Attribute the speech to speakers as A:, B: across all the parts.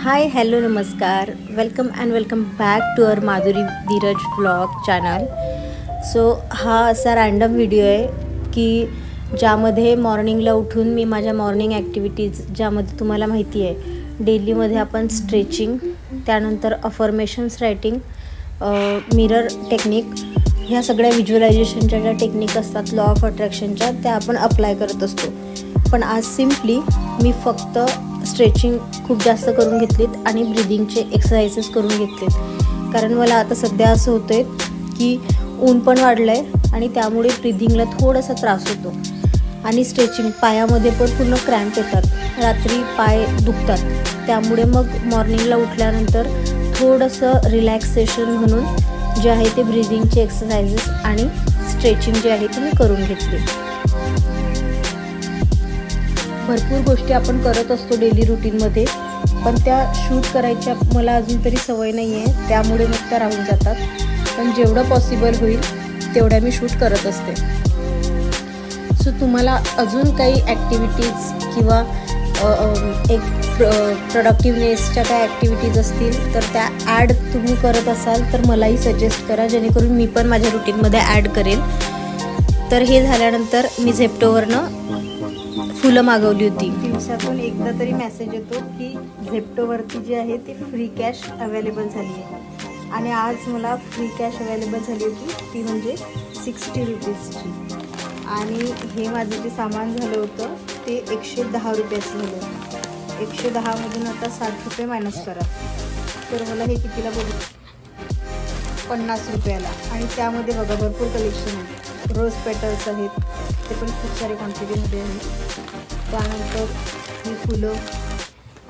A: हाय hello नमस्कार, welcome back to our Madhuri Dheeraj vlog channel. So हा असा रँडम व्हिडिओ आहे की ज्यामध्ये मॉर्निंगला उठून मी माझ्या मॉर्निंग ॲक्टिव्हिटीज, ज्यामध्ये तुम्हाला माहिती आहे डेलीमध्ये आपण स्ट्रेचिंग, त्यानंतर अफर्मेशन्स रायटिंग, मिरर टेक्निक, ह्या सगळ्या व्हिज्युअलायझेशनच्या ज्या टेक्निक असतात लॉ ऑफ अट्रॅक्शनच्या, त्या आपण अप्लाय करत असतो. पण आज सिम्पली मी फक्त स्ट्रेचिंग खूप जास्त करून घेतलीत आणि ब्रिदिंगचे एक्सरसाइजेस करून घेतलेत. कारण मला आता सध्या असं होतं आहे की ऊन पण वाढलं आहे आणि त्यामुळे ब्रिदिंगला थोडासा त्रास होतो आणि स्ट्रेचिंग पायामध्ये पण पूर्ण क्रॅम्प येतात, रात्री पाय दुखतात. त्यामुळे मग मॉर्निंगला उठल्यानंतर थोडंसं रिलॅक्सेशन म्हणून जे आहे ते ब्रिदिंगचे एक्सरसाइजेस आणि स्ट्रेचिंग जे आहे ते मी करून घेतले. भरपूर गोष्टी आपण करत असतो डेली रुटीनमध्ये, पण त्या शूट करायच्या मला अजून तरी सवय नाही आहे, त्यामुळे मग त्या राहून जातात. पण जेवढं पॉसिबल होईल तेवढ्या मी शूट करत असते. सो तुम्हाला अजून काही ॲक्टिव्हिटीज किंवा एक प्रोडक्टिव्हनेसच्या काय ॲक्टिव्हिटीज असतील तर त्या ॲड तुम्ही करत असाल तर मलाही सजेस्ट करा, जेणेकरून मी पण माझ्या रुटीनमध्ये ॲड करेल. तर हे झाल्यानंतर मी झेप्टोवरनं फुलं मागवली होती. दिवसातून एकदा तरी मेसेज येतो की झेप्टोवरती जी आहे ती फ्री कॅश अवेलेबल झाली आहे आणि आज मला फ्री कॅश अवेलेबल झाली होती, ती म्हणजे 60 रुपीजची. आणि हे माझं जे सामान झालं होतं ते 110 रुपयाचं झालं होतं. 110मधून आता 60 रुपये मायनस करा, तर मला हे कितीला बघू, 50 रुपयाला. आणि त्यामध्ये बघा भरपूर कलेक्शन आहे. रोज पेटल्स आहेत, ते पण खूप सारे क्वांटिटीमध्ये आहेत. त्यानंतर ही फुलं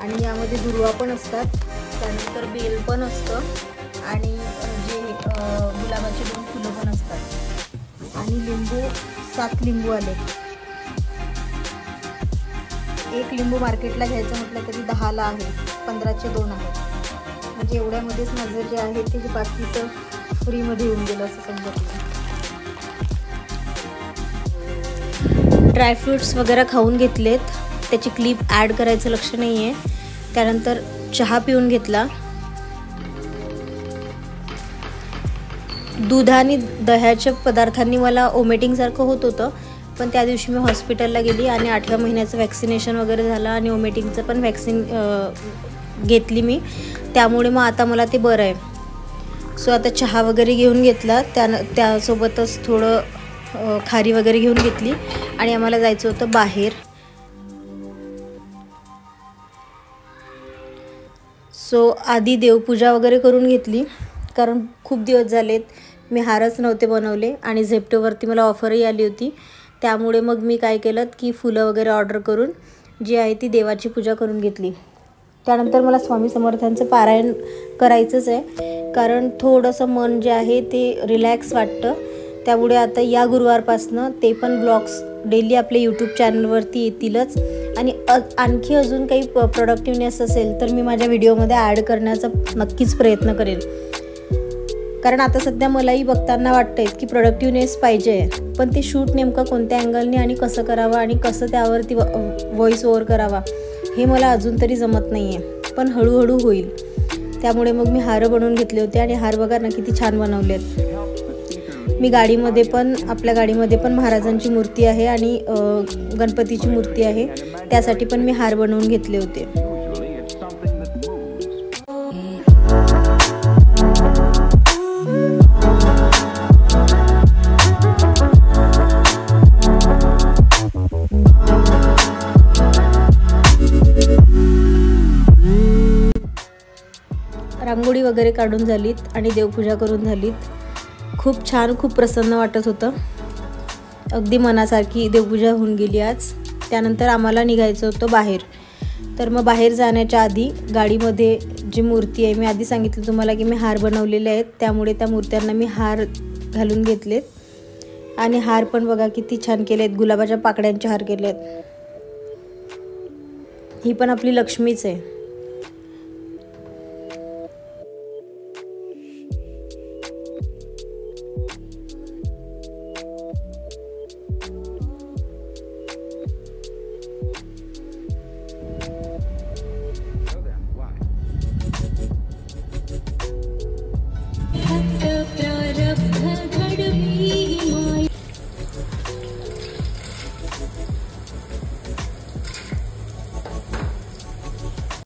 A: आणि यामध्ये दुर्वा पण असतात, त्यानंतर बेल पण असतं आणि जे गुलाबाचे 2 फुलं पण असतात. आणि लिंबू 7 लिंबू आले. एक लिंबू मार्केटला घ्यायचं म्हटलं तरी 10ला आहे, 15चे 2 आहेत. म्हणजे एवढ्यामध्येच माझं जे आहे ते बाकीचं फ्रीमध्ये येऊन गेलं असं समजत. ड्रायफ्रूट्स वगैरे खाऊन घेतलेत, त्याची क्लिप ॲड करायचं लक्ष नाही आहे. त्यानंतर चहा पिऊन घेतला. दूध आणि दह्याच्या पदार्थांनी मला ओमेटिंगसारखं होत होतं, पण त्या दिवशी मी हॉस्पिटलला गेली आणि 8व्या महिन्याचं वॅक्सिनेशन वगैरे झालं आणि ओमेटिंगचं पण वॅक्सिन घेतली मी, त्यामुळे मग आता मला ते बरं आहे. सो आता चहा वगैरे घेऊन घेतला, त्यासोबतच थोडं खारी वगैरे घेऊन घेतली आणि आम्हाला जायचं होतं बाहेर. सो आधी देवपूजा वगैरे करून घेतली, कारण खूप दिवस झालेत मी हारच नव्हते बनवले आणि झेप्टोवरती मला ऑफरही आली होती. त्यामुळे मग मी काय केलं की फुलं वगैरे ऑर्डर करून जी आहे ती देवाची पूजा करून घेतली. त्यानंतर मला स्वामी समर्थांचं पारायण करायचंच आहे, कारण थोडंसं मन जे आहे ते रिलॅक्स वाटतं. त्यामुळे आता या गुरुवारपासनं ते पण ब्लॉग्स डेली आपल्या यूट्यूब चॅनलवरती येतीलच. आणि आणखी अजून काही प्रोडक्टिव्हनेस असेल तर मी माझ्या व्हिडिओमध्ये ॲड करण्याचा नक्कीच प्रयत्न करेल. कारण आता सध्या मलाही बघताना वाटतं आहे की प्रोडक्टिव्हनेस पाहिजे, पण ते शूट नेमकं कोणत्या अँगलने आणि कसं करावं आणि कसं त्यावरती व्हॉईस ओव्हर करावा हे मला अजून तरी जमत नाही आहे, पण हळूहळू होईल. त्यामुळे मग मी हार बनवून घेतले होते आणि हार बघा ना किती छान बनवले आहेत. मी गाडीमध्ये पण, आपल्या गाडीमध्ये पण महाराजांची मूर्ती आहे आणि गणपतीची मूर्ती आहे, त्यासाठी पण मी हार बनवून घेतले होते. रांगोळी वगैरे काढून झालीत आणि देवपूजा करून झालीत. खूप छान, खूप प्रसन्न वाटत होतं. अगदी मनासारखी देवपूजा होऊन गेली आज. त्यानंतर आम्हाला निघायचं होतं बाहेर. तर मग बाहेर जाण्याच्या आधी गाडीमध्ये जी मूर्ती आहे, मी आधी सांगितलं तुम्हाला की मी हार बनवलेले आहेत, त्यामुळे त्या मूर्त्यांना मी हार घालून घेतलेत. आणि हार पण बघा किती छान केले आहेत, गुलाबाच्या पाकळ्यांचे हार केले आहेत. ही पण आपली लक्ष्मीच आहे.